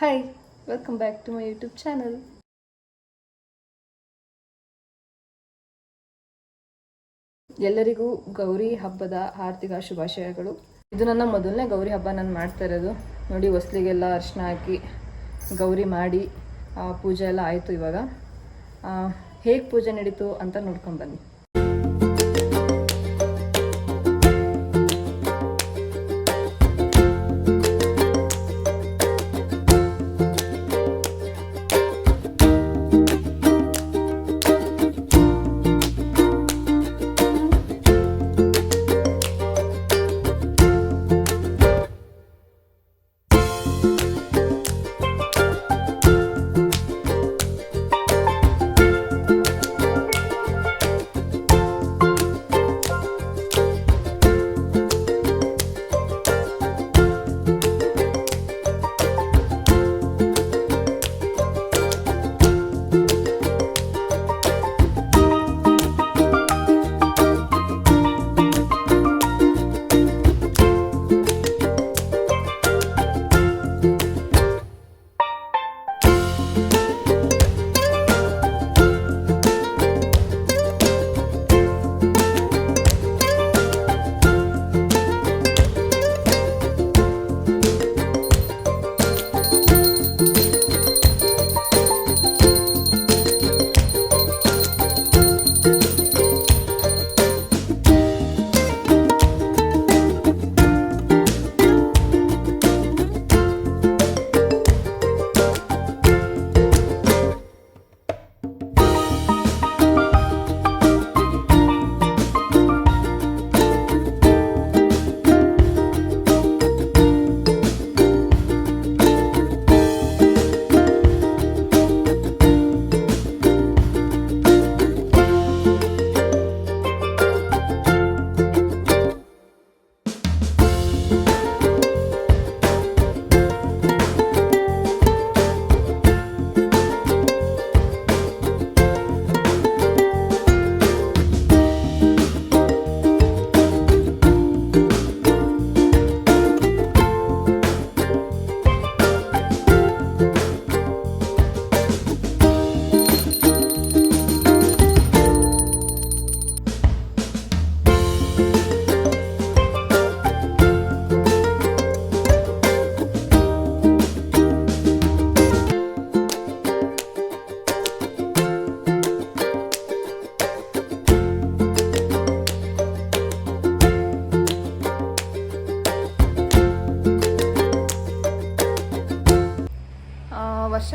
Hi, welcome back to my YouTube channel. ಎಲ್ಲರಿಗೂ ಗೌರಿ ಹಬ್ಬದ ಆರ್ಥಿಕ ಶುಭಾಶಯಗಳು. ಇದು ನನ್ನ ಮೊದಲನೇ ಗೌರಿ ಹಬ್ಬ ನಾನು ಮಾಡ್ತಾ ಇರೋದು. ನೋಡಿ, ಹೊಸ್ಲಿಗೆಲ್ಲ ಅರಿಶಿನ ಹಾಕಿ ಗೌರಿ ಮಾಡಿ ಪೂಜೆ ಎಲ್ಲ ಆಯಿತು. ಇವಾಗ ಹೇಗೆ ಪೂಜೆ ನಡೀತು ಅಂತ ನೋಡ್ಕೊಂಡು ಬನ್ನಿ.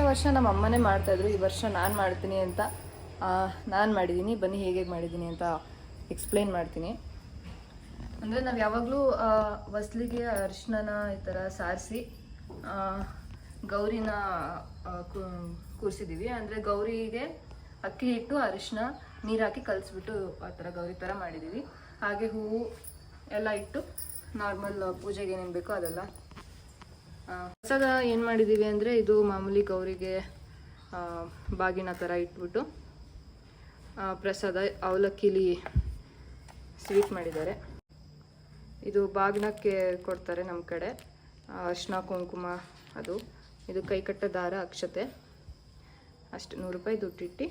ವರ್ಷ ನಮ್ಮ ಅಮ್ಮನೇ ಮಾಡ್ತಾಯಿದ್ರು. ಈ ವರ್ಷ ನಾನು ಮಾಡ್ತೀನಿ ಅಂತ ನಾನು ಮಾಡಿದ್ದೀನಿ. ಬನ್ನಿ ಹೇಗೆ ಮಾಡಿದ್ದೀನಿ ಅಂತ ಎಕ್ಸ್ಪ್ಲೇನ್ ಮಾಡ್ತೀನಿ. ಅಂದರೆ ನಾವು ಯಾವಾಗಲೂ ಹೊಸ್ಲಿಗೆ ಅರಿಶಿನ ಈ ಥರ ಸಾರಿಸಿ ಗೌರಿನ ಕೂರಿಸಿದ್ದೀವಿ. ಅಂದರೆ ಗೌರಿಗೆ ಅಕ್ಕಿ ಹಿಟ್ಟು ಅರಿಶಿನ ನೀರು ಹಾಕಿ ಕಲಿಸ್ಬಿಟ್ಟು ಆ ಥರ ಗೌರಿ ಥರ ಮಾಡಿದ್ದೀವಿ. ಹಾಗೆ ಹೂವು ಎಲ್ಲ ಇಟ್ಟು ನಾರ್ಮಲ್ ಪೂಜೆಗೆ ಏನೇನು ಬೇಕೋ ಅದೆಲ್ಲ. ಪ್ರಸಾದ ಏನು ಮಾಡಿದ್ದೀವಿ ಅಂದರೆ, ಇದು ಮಾಮೂಲಿ ಗೌರಿಗೆ ಬಾಗಿನ ಥರ ಇಟ್ಬಿಟ್ಟು ಪ್ರಸಾದ ಅವಲಕ್ಕಿಲಿ ಸ್ವೀಟ್ ಮಾಡಿದ್ದಾರೆ. ಇದು ಬಾಗಿನಕ್ಕೆ ಕೊಡ್ತಾರೆ ನಮ್ಮ ಕಡೆ. ಅರಿಶಿನ ಕುಂಕುಮ ಅದು. ಇದು ಕೈಕಟ್ಟ ದಾರ ಅಕ್ಷತೆ ಅಷ್ಟು. 100 ರೂಪಾಯಿ ದುಡ್ಡಿಟ್ಟು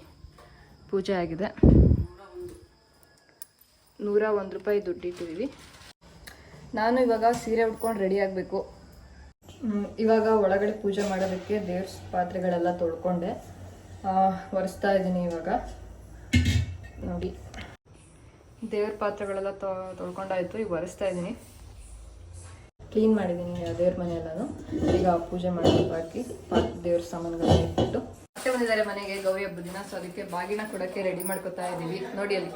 ಪೂಜೆ ಆಗಿದೆ. 101 ರೂಪಾಯಿ ದುಡ್ಡಿಟ್ಟಿದ್ದೀವಿ. ನಾನು ಇವಾಗ ಸೀರೆ ಉಟ್ಕೊಂಡು ರೆಡಿ ಆಗಬೇಕು. ಇವಾಗ ಒಳಗಡೆ ಪೂಜೆ ಮಾಡೋದಕ್ಕೆ ದೇವ್ರ ಪಾತ್ರೆಗಳೆಲ್ಲ ತೊಳ್ಕೊಂಡೆ ಒರೆಸ್ತಾ ಇದ್ದೀನಿ. ಇವಾಗ ನೋಡಿ, ದೇವ್ರ ಪಾತ್ರೆಗಳೆಲ್ಲ ತೊಳ್ಕೊಂಡಾಯ್ತು. ಈಗ ಒರೆಸ್ತಾ ಇದ್ದೀನಿ. ಕ್ಲೀನ್ ಮಾಡಿದ್ದೀನಿ ದೇವ್ರ ಮನೆಯೆಲ್ಲನೂ. ಈಗ ಪೂಜೆ ಮಾಡೋದು ಬಾಕಿ. ದೇವ್ರ ಸಾಮಾನುಗಳನ್ನ ಇಟ್ಬಿಟ್ಟು ಮತ್ತೆ ಬಂದಿದ್ದಾರೆ ಮನೆಗೆ ಗೌರಿ ಹಬ್ಬದ ದಿನ. ಸೊ ಅದಕ್ಕೆ ಬಾಗಿನ ಕೊಡೋಕ್ಕೆ ರೆಡಿ ಮಾಡ್ಕೊತಾ ಇದ್ದೀವಿ. ನೋಡಿ ಅಲ್ಲಿ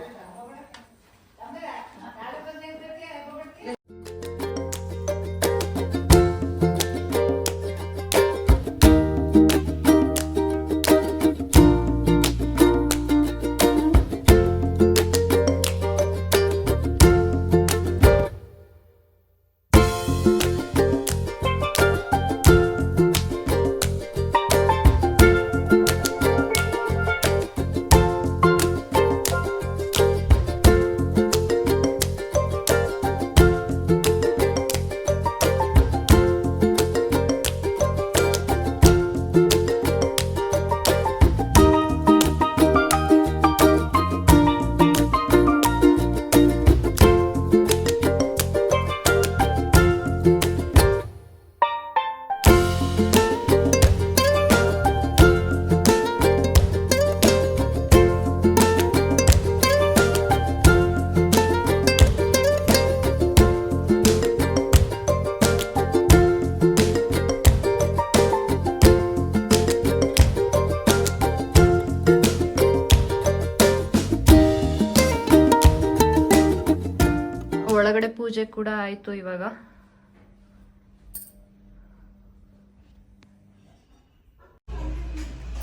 ಪೂಜೆ ಕೂಡ ಆಯಿತು. ಇವಾಗ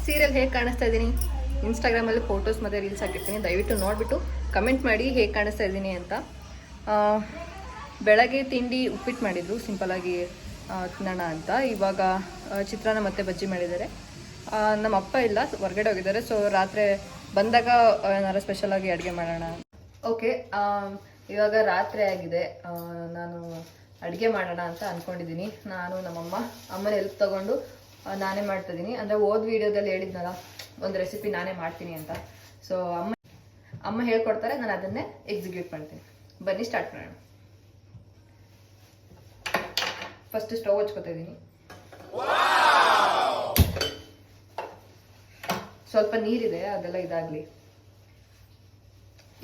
ಸೀರಿಯಲ್ ಹೇಗೆ ಕಾಣಿಸ್ತಾ ಇದ್ದೀನಿ, ಇನ್ಸ್ಟಾಗ್ರಾಮಲ್ಲಿ ಫೋಟೋಸ್ ಮತ್ತು ರೀಲ್ಸ್ ಹಾಕಿರ್ತೀನಿ, ದಯವಿಟ್ಟು ನೋಡಿಬಿಟ್ಟು ಕಮೆಂಟ್ ಮಾಡಿ ಹೇಗೆ ಕಾಣಿಸ್ತಾ ಇದ್ದೀನಿ ಅಂತ. ಬೆಳಗ್ಗೆ ತಿಂಡಿ ಉಪ್ಪಿಟ್ಟು ಮಾಡಿದರು ಸಿಂಪಲಾಗಿ ತಿನ್ನೋಣ ಅಂತ. ಇವಾಗ ಚಿತ್ರಾನ್ನ ಮತ್ತು ಬಜ್ಜಿ ಮಾಡಿದ್ದಾರೆ. ನಮ್ಮ ಅಪ್ಪ ಇಲ್ಲ, ಹೊರಗಡೆ ಹೋಗಿದ್ದಾರೆ. ಸೊ ರಾತ್ರಿ ಬಂದಾಗ ಏನಾರು ಸ್ಪೆಷಲಾಗಿ ಅಡುಗೆ ಮಾಡೋಣ. ಓಕೆ, ಇವಾಗ ರಾತ್ರಿ ಆಗಿದೆ. ನಾನು ಅಡುಗೆ ಮಾಡೋಣ ಅಂತ ಅಂದ್ಕೊಂಡಿದ್ದೀನಿ. ನಾನು ನಮ್ಮಮ್ಮ ಅಮ್ಮನ ಹೆಲ್ಪ್ ತೊಗೊಂಡು ನಾನೇ ಮಾಡ್ತಾಯಿದ್ದೀನಿ. ಅಂದರೆ ಓದ್ ವಿಡಿಯೋದಲ್ಲಿ ಹೇಳಿದ್ನಲ್ಲ ಒಂದು ರೆಸಿಪಿ ನಾನೇ ಮಾಡ್ತೀನಿ ಅಂತ. ಸೊ ಅಮ್ಮ ಹೇಳ್ಕೊಡ್ತಾರೆ, ನಾನು ಅದನ್ನೇ ಎಕ್ಸಿಕ್ಯೂಟ್ ಮಾಡ್ತೀನಿ. ಬನ್ನಿ ಸ್ಟಾರ್ಟ್ ಮಾಡೋಣ. ಫಸ್ಟ್ ಸ್ಟವ್ ಹಚ್ಕೋತಾ ಇದ್ದೀನಿ. ಸ್ವಲ್ಪ ನೀರಿದೆ, ಅದೆಲ್ಲ ಇದಾಗಲಿ.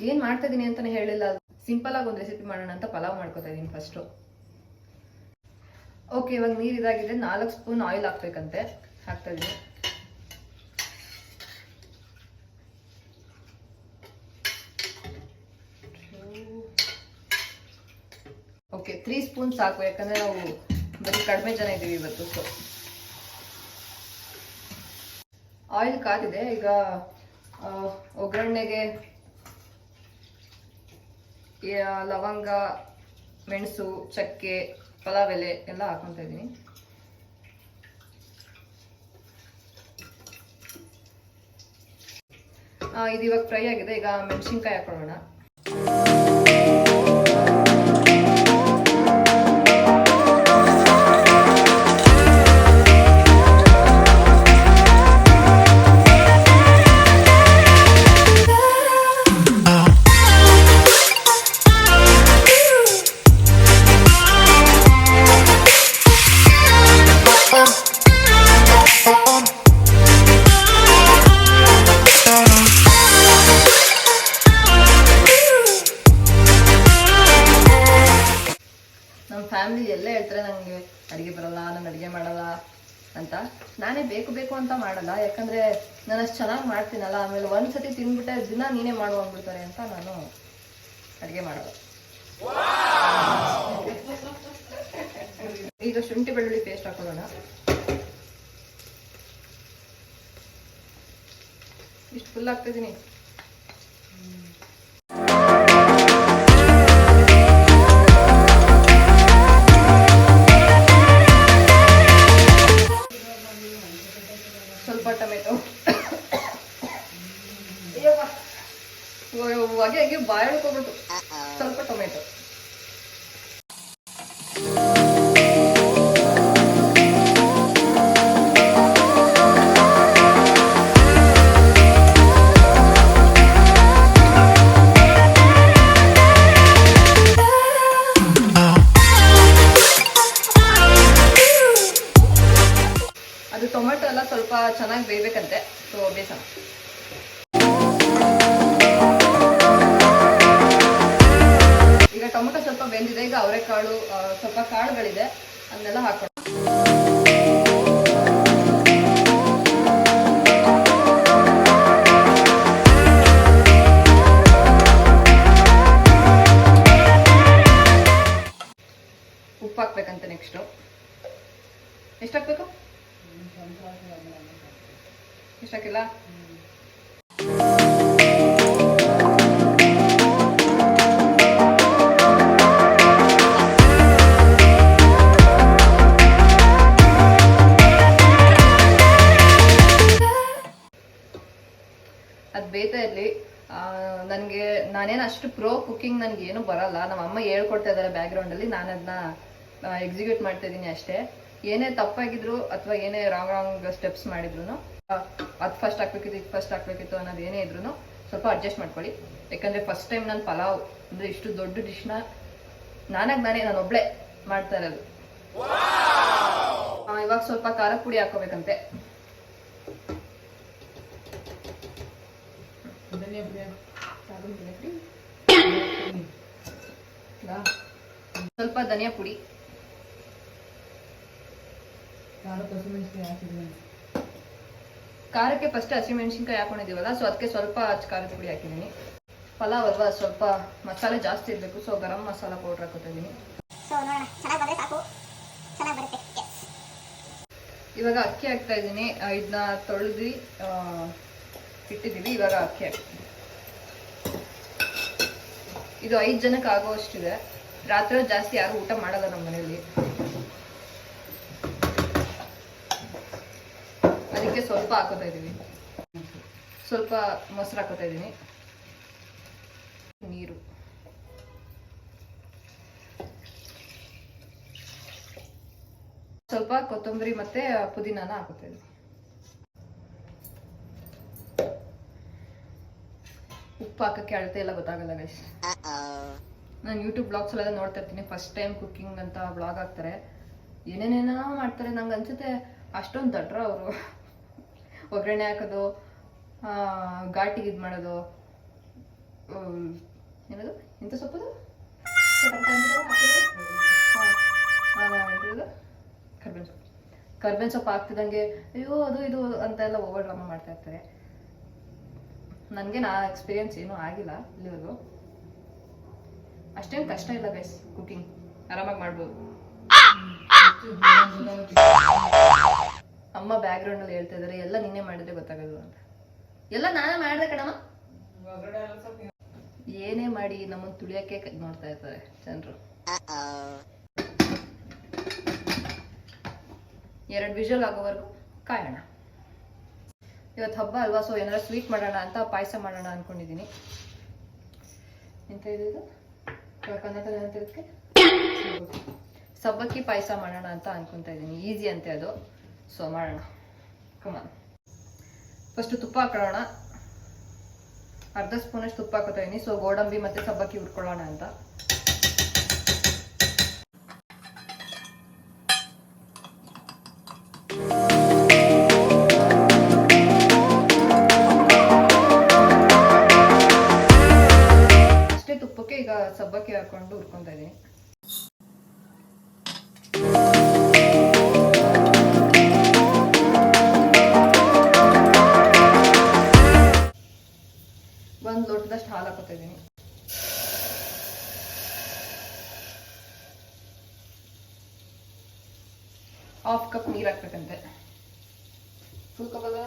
ಏನು ಮಾಡ್ತಾ ಇದ್ದೀನಿ ಅಂತಲೇ ಹೇಳಿಲ್ಲ, ಸಿಂಪಲ್ ಆಗಿ ಒಂದು ರೆಸಿಪಿ ಮಾಡೋಣ ಅಂತ ಪಲಾವ್ ಮಾಡ್ಕೋತಾ ಇದ್ದೀನಿ ಫಸ್ಟು. ಓಕೆ, ಇವಾಗ ನೀರು ಇದಾಗಿದೆ. 4 ಸ್ಪೂನ್ ಆಯಿಲ್ ಹಾಕ್ಬೇಕಂತೆ, ಹಾಕ್ತಾ ಇದ್ದೀನಿ. ಓಕೆ, 3 ಸ್ಪೂನ್ ಸಾಕು, ಯಾಕಂದರೆ ನಾವು ಬರೀ ಕಡಿಮೆ ಜನ ಇದ್ದೀವಿ ಇವತ್ತು. ಸೊ ಆಯಿಲ್ ಕಾದಿದೆ. ಈಗ ಒಗ್ಗರಣೆಗೆ ಲವಂಗ, ಮೆಣಸು, ಚಕ್ಕೆ, ಪಲಾವ್ ಎಲೆ ಎಲ್ಲ ಹಾಕೊತಾ ಇದ್ದೀನಿ. ಇದು ಇವಾಗ ಫ್ರೈ ಆಗಿದೆ. ಈಗ ಮೆಣಸಿನ್ಕಾಯಿ ಹಾಕೊಳ್ಳೋಣ. ಫ್ಯಾಮಿಲಿ ಎಲ್ಲ ಹೇಳ್ತಾರೆ ನನಗೆ ಅಡುಗೆ ಬರಲ್ಲ, ನಾನು ಅಡುಗೆ ಮಾಡಲ್ಲ ಅಂತ. ನಾನೇ ಬೇಕು ಅಂತ ಮಾಡಲ್ಲ, ಯಾಕಂದರೆ ನಾನು ಅಷ್ಟು ಚೆನ್ನಾಗಿ ಮಾಡ್ತೀನಲ್ಲ. ಆಮೇಲೆ ಒಂದ್ಸತಿ ತಿಂದ್ಬಿಟ್ಟೆ ದಿನ ನೀನೇ ಮಾಡು ಅಂದ್ಬಿಡ್ತಾರೆ ಅಂತ ನಾನು ಅಡುಗೆ ಮಾಡಲ್ಲ. ಈಗ ಶುಂಠಿ ಬೆಳ್ಳುಳ್ಳಿ ಪೇಸ್ಟ್ ಹಾಕೊಳ್ಳೋಣ. ಇಷ್ಟು ಫುಲ್ ಹಾಕ್ತಿದ್ದೀನಿ. ಸ್ವಲ್ಪ ಟೊಮೆಟೊ, ಹೊಗೆ ಬಾಯಿ ಹಿಡ್ಕೊಬಿಟ್ಟು ಸ್ವಲ್ಪ ಟೊಮೆಟೊ. ಅದು ಟೊಮೆಟೊ ಎಲ್ಲ ಸ್ವಲ್ಪ ಚೆನ್ನಾಗಿ ಬೇಯಬೇಕಂತೆ. ಸೊ ಬೇಯಿಸೋಣ. ಈಗ ಟೊಮೆಟೊ ಸ್ವಲ್ಪ ಬೆಂದಿದೆ. ಈಗ ಅವರೆಕಾಳು, ಸ್ವಲ್ಪ ಕಾಳುಗಳಿದೆ, ಅದನ್ನೆಲ್ಲ ಹಾಕೋಣ. ಉಪ್ಪು ಹಾಕ್ಬೇಕಂತೆ. ನೆಕ್ಸ್ಟು ಎಷ್ಟು ಹಾಕ್ಬೇಕು? ಎಷ್ಟು ಹಾಕಿಲ್ಲ? ಅದು ಬೇಯ್ತಾ ಇರಲಿ. ನಾನೇನು ಅಷ್ಟು ಪ್ರೋ ಕುಕಿಂಗ್ ನನಗೇನು ಬರಲ್ಲ. ನಮ್ಮ ಅಮ್ಮ ಹೇಳ್ಕೊಡ್ತಾ ಇದ್ದಾರೆ ಬ್ಯಾಕ್ಗ್ರೌಂಡಲ್ಲಿ, ನಾನು ಅದನ್ನ ಎಕ್ಸಿಕ್ಯೂಟ್ ಮಾಡ್ತಾ ಇದ್ದೀನಿ ಅಷ್ಟೇ. ಏನೇ ತಪ್ಪಾಗಿದ್ರು ಅಥವಾ ಏನೇ ರಾಂಗ್ ಸ್ಟೆಪ್ಸ್ ಮಾಡಿದ್ರು, ಅದು ಫಸ್ಟ್ ಹಾಕ್ಬೇಕಿತ್ತು, ಇದು ಫಸ್ಟ್ ಹಾಕ್ಬೇಕಿತ್ತು ಅನ್ನೋದು ಏನೇ ಇದ್ರು ಸ್ವಲ್ಪ ಅಡ್ಜಸ್ಟ್ ಮಾಡ್ಕೊಳ್ಳಿ. ಯಾಕಂದರೆ ಫಸ್ಟ್ ಟೈಮ್ ನಾನು ಪಲಾವ್ ಅಂದರೆ ಇಷ್ಟು ದೊಡ್ಡ ಡಿಶ್ನ ನಾನು ಒಬ್ಳೆ ಮಾಡ್ತಾ ಇರೋದು. ಇವಾಗ ಸ್ವಲ್ಪ ಖಾರದ ಪುಡಿ ಹಾಕೋಬೇಕಂತೆ. ಸ್ವಲ್ಪ ಧನಿಯಾ ಪುಡಿ, ಖಾರಕ್ಕೆ ಫಸ್ಟ್ ಹಸಿಮೆಣಸಿನ್ಕಾಯಿ ಹಾಕೊಂಡಿದ್ದೀವಲ್ಲ, ಸೊ ಅದಕ್ಕೆ ಸ್ವಲ್ಪ ಖಾರದ ಪುಡಿ ಹಾಕಿದ್ದೀನಿ. ಪಲಾವ್ ಅಲ್ವಾ, ಸ್ವಲ್ಪ ಮಸಾಲೆ ಜಾಸ್ತಿ ಇರಬೇಕು. ಸೊ ಗರಂ ಮಸಾಲ ಪೌಡ್ರ್ ಹಾಕೋತಾ ಇದ್ದೀನಿ. ಇವಾಗ ಅಕ್ಕಿ ಹಾಕ್ತಾ ಇದ್ದೀನಿ. ಇದನ್ನ ತೊಳೆದು ಇಟ್ಟಿದ್ದೀವಿ. ಇವಾಗ ಅಕ್ಕಿ ಹಾಕ್ತೀನಿ. ಇದು 5 ಜನಕ್ಕೆ ಆಗೋಷ್ಟಿದೆ. ರಾತ್ರಿ ಜಾಸ್ತಿ ಯಾರು ಊಟ ಮಾಡಲ್ಲ ನಮ್ಮ ಮನೆಯಲ್ಲಿ, ಅದಕ್ಕೆ ಸ್ವಲ್ಪ ಹಾಕೋತಾ ಇದ್ದೀವಿ. ಸ್ವಲ್ಪ ಮೊಸರು ಹಾಕೋತಾ ಇದ್ದೀನಿ. ನೀರು, ಸ್ವಲ್ಪ ಕೊತ್ತಂಬರಿ ಮತ್ತೆ ಪುದೀನಾನ ಹಾಕೋತಾ ಇದ್ದೀನಿ. ಉಪ್ಪು ಹಾಕಕ್ಕೆ ಅಳತೆ ಎಲ್ಲ ಗೊತ್ತಾಗಲ್ಲ ಗೈಸ್. ನಾನು ಯೂಟ್ಯೂಬ್ ಬ್ಲಾಗ್ಸ್ ಎಲ್ಲ ನೋಡ್ತಾ ಇರ್ತೀನಿ. ಫಸ್ಟ್ ಟೈಮ್ ಕುಕಿಂಗ್ ಅಂತ ಬ್ಲಾಗ್ ಹಾಕ್ತಾರೆ, ಏನೇನೇನೋ ಮಾಡ್ತಾರೆ. ನಂಗೆ ಅನ್ಸುತ್ತೆ ಅಷ್ಟೊಂದು ದಡ್ರ ಅವರು. ಒಗ್ಗರಣೆ ಹಾಕೋದು, ಘಾಟಿಗೆ ಇದು ಮಾಡೋದು, ಏನದು ಇಂಥ ಸೊಪ್ಪದು ಕರ್ಬೇವಿನ ಸೊಪ್ಪು ಹಾಕ್ತಿದಂಗೆ ಅಯ್ಯೋ ಅದು ಇದು ಅಂತೆಲ್ಲ ಓವರ್ ಡ್ರಾಮಾ ಮಾಡ್ತಾ ಇರ್ತಾರೆ. ನನಗೆ ಎಕ್ಸ್ಪೀರಿಯನ್ಸ್ ಏನೂ ಆಗಿಲ್ಲ ಇಲ್ಲಿವರೆಗೂ. ಅಷ್ಟೇನು ಕಷ್ಟ ಇಲ್ಲ ಗೈಸ್, ಕುಕಿಂಗ್ ಆರಾಮಾಗಿ ಮಾಡ್ಬೋದು. ಅಮ್ಮ ಬ್ಯಾಕ್ ಗ್ರೌಂಡ್ ಅಲ್ಲಿ ಹೇಳ್ತಾ ಇದಾರೆ ಎಲ್ಲ ನೀನೇ ಮಾಡಿದ್ರೆ ಗೊತ್ತಾಗದು ಅಂತ. ಎಲ್ಲ ನಾನೇ ಮಾಡಿದೆ ಕಣಮ್ಮ. ಏನೇ ಮಾಡಿ ನಮ್ಮನ್ನು ತುಳಿಯಕ್ಕೆ ನೋಡ್ತಾ ಇರ್ತಾರೆ ಜನರು. 2 ವಿಷಲ್ ಆಗೋವರೆಗೂ ಕಾಯೋಣ. ಇವತ್ತು ಹಬ್ಬ ಅಲ್ವಾ, ಸೊ ಏನಾದ್ರು ಸ್ವೀಟ್ ಮಾಡೋಣ ಅಂತ ಪಾಯಸ ಮಾಡೋಣ ಅನ್ಕೊಂಡಿದ್ದೀನಿ. ಎಂತ ಇದು ಕನ್ನಡದಲ್ಲಿ ಅಂತಿದ್ದಕ್ಕೆ ಸಬ್ಬಕ್ಕಿ ಪಾಯಸ ಮಾಡೋಣ ಅಂತ ಅನ್ಕೊಂತ ಇದ್ದೀನಿ. ಈಸಿ ಅಂತೆ ಅದು, ಸೊ ಮಾಡೋಣ. ಕಮಾನ್. ಫಸ್ಟ್ ತುಪ್ಪ ಹಾಕೊಳ್ಳೋಣ. ಅರ್ಧ ಸ್ಪೂನಷ್ಟು ತುಪ್ಪ ಹಾಕೋತಾ ಇದೀನಿ. ಸೊ ಗೋಡಂಬಿ ಮತ್ತೆ ಸಬ್ಬಕ್ಕಿ ಹುರ್ಕೊಳ್ಳೋಣ ಅಂತ. ಅಷ್ಟೇ ತುಪ್ಪಕ್ಕೆ ಈಗ ಸಬ್ಬಕ್ಕಿ ಹಾಕೊಂಡು ಹುರ್ಕೊಂತ ಇದೀನಿ. ಒಂದು ಲೋಟದಷ್ಟು ಹಾಲು ಹಾಕೋತಾ ಇದ್ದೀನಿ. ಹಾಫ್ ಕಪ್ ನೀರು ಹಾಕ್ಬೇಕಂತೆ. ಫುಲ್ ಕಪ್ ಅಲ್ಲ,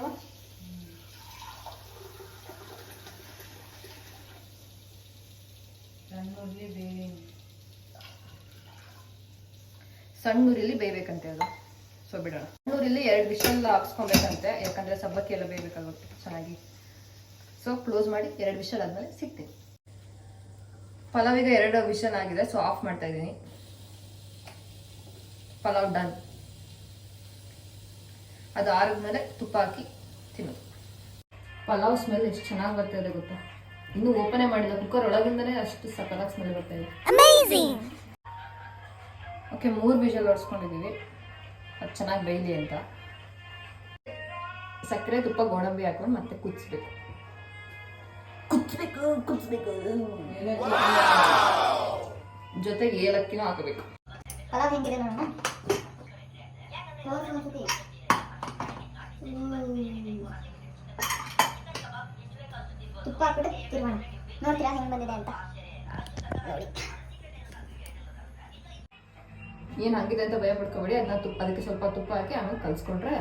ಸಣ್ಣ ಉರಿಲಿ ಬೇಯ್ಬೇಕಂತೆ ಅದು. ಸೊ ಬಿಡೋಣ. ಸಣ್ಣ ಉರಿಲಿ 2 ವಿಷಲ್ ಹಾಕ್ಸ್ಕೊಬೇಕಂತೆ, ಯಾಕಂದ್ರೆ ಸಬ್ಬಕ್ಕಿ ಎಲ್ಲ ಬೇಯ್ಬೇಕಲ್ವ ಚೆನ್ನಾಗಿ. ಸೊ ಕ್ಲೋಸ್ ಮಾಡಿ 2 ವಿಷಲ್ ಆದ್ಮೇಲೆ ಸಿಗ್ತೀನಿ. ಪಲಾವಿಗೆ 2 ವಿಷಲ್ ಆಗಿದೆ, ಸೊ ಆಫ್ ಮಾಡ್ತಾ ಇದ್ದೀನಿ. ಪಲಾವ್ ಡನ್. ಅದು ಆರಿದ್ಮೇಲೆ ತುಪ್ಪ ಹಾಕಿ ತಿನ್ನೋದು. ಪಲಾವ್ ಸ್ಮೆಲ್ ಎಷ್ಟು ಚೆನ್ನಾಗಿ ಬರ್ತಾ ಇದೆ ಗೊತ್ತಾ. ಇನ್ನೂ ಓಪನೇ ಮಾಡಿಲ್ಲ, ಕುಕ್ಕರ್ ಒಳಗಿಂದನೇ ಅಷ್ಟು ಸಕಲಾಗಿ ಸ್ಮೆಲ್ ಬರ್ತಾ ಇದೆ. ಓಕೆ, 3 ವಿಷಲ್ ಹೊಡ್ಸ್ಕೊಂಡಿದ್ದೀವಿ, ಅದು ಚೆನ್ನಾಗಿ ಬೇಯಲಿ ಅಂತ. ಸಕ್ಕರೆ, ತುಪ್ಪ, ಗೋಡಂಬಿ ಹಾಕೊಂಡು ಮತ್ತೆ ಕುದಿಸ್ಬೇಕು. ಜೊತೆಗೆ ಏಲಕ್ಕಿನೂ ಹಾಕಬೇಕು. ಪಲಾವ್ ಹೆಂಗಿದೆ ನೋಡೋಣ. ತುಪ್ಪ ಹಾಕ್ಬಿಟ್ಟು ತಿರುಗೋಣ. ನೋಡ್ತೀರಾ ಹೆಂಗ್ ಬಂದಿದೆ ಅಂತ ನೋಡಿ. ಏನು ಹಂಗಿದೆ ಅಂತ ಭಯ ಪಡ್ಕೋಬೇಡಿ. ಅದಕ್ಕೆ ಸ್ವಲ್ಪ ತುಪ್ಪ ಹಾಕಿ ಆಮೇಲೆ ಕಲ್ಸ್ಕೊಂಡ್ರೆ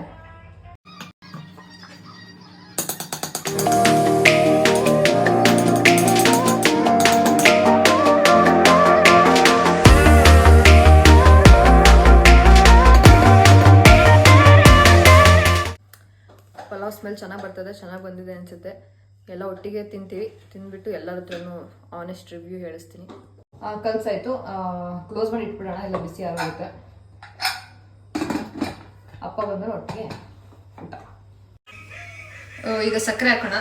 ಪಲಾವ್ ಸ್ಮೆಲ್ ಚೆನ್ನಾಗಿ ಬರ್ತದೆ, ಚೆನ್ನಾಗಿ ಬಂದಿದೆ ಅನ್ಸುತ್ತೆ. ಎಲ್ಲ ಒಟ್ಟಿಗೆ ತಿಂತೀವಿ. ತಿಂದ್ಬಿಟ್ಟು ಎಲ್ಲರ ಹತ್ರನೂ ಆನೆಸ್ಟ್ ರಿವ್ಯೂ ಹೇಳಿಸ್ತೀನಿ. ಕಲ್ಸಾಯ್ತು, ಕ್ಲೋಸ್ ಮಾಡಿ ಇಟ್ಬಿಡೋಣ, ಎಲ್ಲ ಬಿಸಿ ಆಗುತ್ತೆ. ಅಪ್ಪ ಬಂದ್ರೆ ಒಟ್ಟಿಗೆ ಊಟ. ಈಗ ಸಕ್ಕರೆ ಹಾಕೋಣ.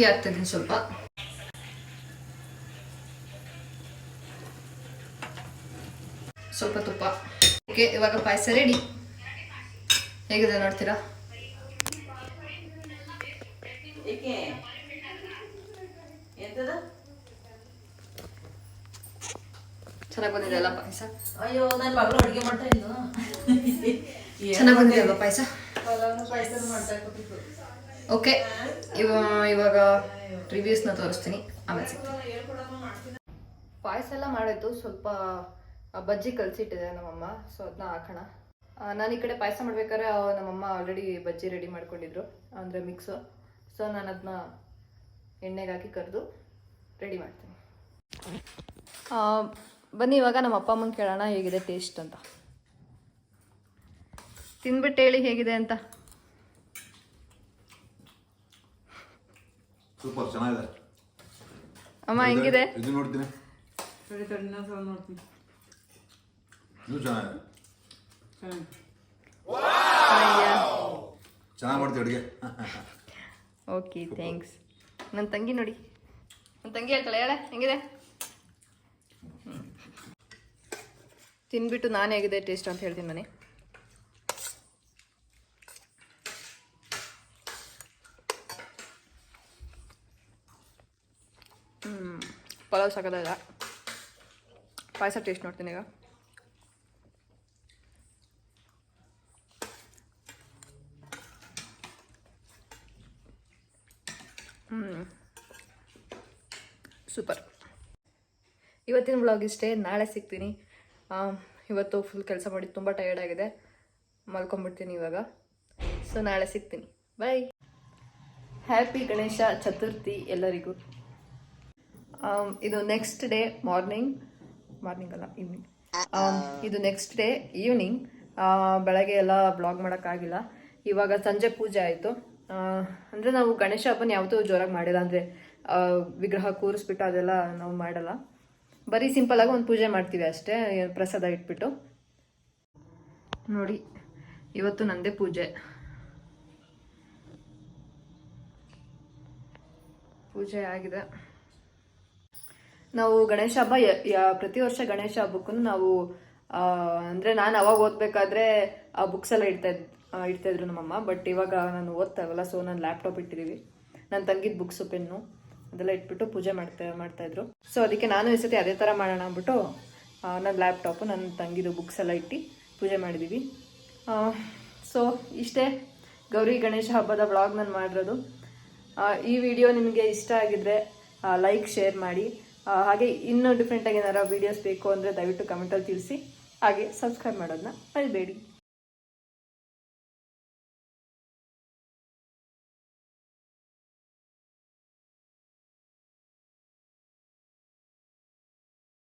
ಹಾಕ್ತಿದ್ದೀನಿ ಸ್ವಲ್ಪ. ಸ್ವಲ್ಪ ತುಪ್ಪ. ಓಕೆ, ಇವಾಗ ಪಾಯಸ ರೆಡಿ. ಹೇಗಿದೆ ನೋಡ್ತೀರಾ? ಚೆನ್ನಾಗಿ ಬಂದಿದೆ ಅಲ್ಲ ಪಾಯಸ? ಅಯ್ಯೋ ನನ್ನ ಮಗಳು ಅಡುಗೆ ಮಾಡ್ತಾ ಇದ್ದು ಚೆನ್ನಾಗಿ ಬಂದಿದೆ ಅಲ್ವಾ ಪಾಯಸ? ಪಾಯಸ ಮಾಡ್ತಾ ಕೂತಿದ್ದು. ಓಕೆ, ಇವಾಗ ರಿವ್ಯೂಸ್ನ ತೋರಿಸ್ತೀನಿ, ಆಮೇಲೆ ಸಿಗ್ತೀನಿ. ಪಾಯಸ ಎಲ್ಲ ಮಾಡಿದ್ದು ಸ್ವಲ್ಪ ಬಜ್ಜಿ ಕಲಸಿಟ್ಟಿದೆ ನಮ್ಮಮ್ಮ, ಸೊ ಅದನ್ನ ಹಾಕೋಣ. ನಾನು ಈ ಕಡೆ ಪಾಯಸ ಮಾಡ್ಬೇಕಾದ್ರೆ ನಮ್ಮಮ್ಮ ಆಲ್ರೆಡಿ ಬಜ್ಜಿ ರೆಡಿ ಮಾಡ್ಕೊಂಡಿದ್ರು, ಅಂದರೆ ಮಿಕ್ಸು. ಸೊ ನಾನು ಅದನ್ನ ಎಣ್ಣೆಗೆ ಹಾಕಿ ಕರೆದು ರೆಡಿ ಮಾಡ್ತೀನಿ. ಬನ್ನಿ ಇವಾಗ ನಮ್ಮ ಅಪ್ಪ ಅಮ್ಮನ ಕೇಳೋಣ ಹೇಗಿದೆ ಟೇಸ್ಟ್ ಅಂತ. ತಿಂದ್ಬಿಟ್ಟು ಹೇಳಿ ಹೇಗಿದೆ ಅಂತ. ಸೂಪರ್, ಚೆನ್ನಾಗಿದೆ ಅಮ್ಮ ಹೆಂಗಿದೆ? ಇದು ನೋಡ್ತೀನಿ, ನೋಡ್ತೀನಿ. ಇದು ಚೆನ್ನಾಗಿದೆ, ಚೆನ್ನಾಗಿ ಮಾಡ್ತೀವಿ ಅಡುಗೆ. Okay, thanks. ನನ್ನ ತಂಗಿ ನೋಡಿ, ನನ್ನ ತಂಗಿ ಹೇಳ್ತಾಳೆ, ಹೇಳೆ ಹೆಂಗಿದೆ? ತಿಂದ್ಬಿಟ್ಟು ನಾನು ಹೇಗಿದೆ ಟೇಸ್ಟ್ ಅಂತ ಹೇಳ್ತೀನಿ ಮನೆ. ಪಲಾವ್ ಸಾಕದ. ಪಾಯಸ ಟೇಸ್ಟ್ ನೋಡ್ತೀನಿ ಈಗ. ಸೂಪರ್. ಇವತ್ತಿನ ವ್ಲಾಗ್ ಇಷ್ಟೇ, ನಾಳೆ ಸಿಗ್ತೀನಿ. ಇವತ್ತು ಫುಲ್ ಕೆಲಸ ಮಾಡಿ ತುಂಬ ಟಯರ್ಡ್ ಆಗಿದೆ, ಮಲ್ಕೊಂಡ್ಬಿಡ್ತೀನಿ ಇವಾಗ. ಸೊ ನಾಳೆ ಸಿಗ್ತೀನಿ, ಬಾಯ್. ಹ್ಯಾಪಿ ಗಣೇಶ ಚತುರ್ಥಿ ಎಲ್ಲರಿಗೂ. ಇದು ನೆಕ್ಸ್ಟ್ ಡೇ ಮಾರ್ನಿಂಗ್ ಅಲ್ಲ ಈವ್ನಿಂಗ್. ಇದು ನೆಕ್ಸ್ಟ್ ಡೇ ಈವ್ನಿಂಗ್. ಬೆಳಗ್ಗೆ ಎಲ್ಲ ಬ್ಲಾಗ್ ಮಾಡೋಕ್ಕಾಗಿಲ್ಲ. ಇವಾಗ ಸಂಜೆ ಪೂಜೆ ಆಯಿತು. ಅಂದರೆ ನಾವು ಗಣೇಶ ಹಬ್ಬನ ಯಾವತ್ತೂ ಜೋರಾಗಿ ಮಾಡಿಲ್ಲ, ಅಂದರೆ ವಿಗ್ರಹ ಕೂರಿಸ್ಬಿಟ್ಟು ಅದೆಲ್ಲ ನಾವು ಮಾಡಲ್ಲ. ಬರೀ ಸಿಂಪಲಾಗಿ ಒಂದು ಪೂಜೆ ಮಾಡ್ತೀವಿ ಅಷ್ಟೇ, ಪ್ರಸಾದ ಇಟ್ಬಿಟ್ಟು. ನೋಡಿ, ಇವತ್ತು ನಂದೇ ಪೂಜೆ ಆಗಿದೆ. ನಾವು ಗಣೇಶ ಹಬ್ಬ ಪ್ರತಿ ವರ್ಷ ಗಣೇಶ ಹಬ್ಬಕ್ಕೂ ನಾವು ಅಂದರೆ ನಾನು ಅವಾಗ ಓದಬೇಕಾದ್ರೆ ಆ ಬುಕ್ಸ್ ಎಲ್ಲ ಇಡ್ತಾಯಿದ್ರು ನಮ್ಮಮ್ಮ. ಬಟ್ ಇವಾಗ ನಾನು ಓದ್ತಾ ಇರಲ್ಲ, ಸೊ ನಾನು ಲ್ಯಾಪ್ಟಾಪ್ ಇಟ್ಟಿದ್ದೀವಿ. ನಾನು ತಂಗಿದ ಬುಕ್ಸು, ಪೆನ್ನು ಅದೆಲ್ಲ ಇಟ್ಬಿಟ್ಟು ಪೂಜೆ ಮಾಡ್ತಾಯಿದ್ರು. ಸೊ ಅದಕ್ಕೆ ನಾನು ಈ ಸತಿ ಅದೇ ಥರ ಮಾಡೋಣ ಅಂದ್ಬಿಟ್ಟು ನನ್ನ ಲ್ಯಾಪ್ಟಾಪು, ನನ್ನ ತಂಗಿದು ಬುಕ್ಸ್ ಎಲ್ಲ ಇಟ್ಟು ಪೂಜೆ ಮಾಡಿದ್ದೀವಿ. ಸೊ ಇಷ್ಟೇ ಗೌರಿ ಗಣೇಶ ಹಬ್ಬದ ವ್ಲಾಗ್ ನಾನು ಮಾಡಿರೋದು. ಈ ವಿಡಿಯೋ ನಿಮಗೆ ಇಷ್ಟ ಆಗಿದ್ರೆ ಲೈಕ್, ಶೇರ್ ಮಾಡಿ. ಹಾಗೆ ಇನ್ನೂ ಡಿಫ್ರೆಂಟಾಗಿ ಏನಾರು ವೀಡಿಯೋಸ್ ಬೇಕು ಅಂದರೆ ದಯವಿಟ್ಟು ಕಮೆಂಟಲ್ಲಿ ತಿಳಿಸಿ. ಹಾಗೆ ಸಬ್ಸ್ಕ್ರೈಬ್ ಮಾಡೋದನ್ನ ಮರಿಬೇಡಿ.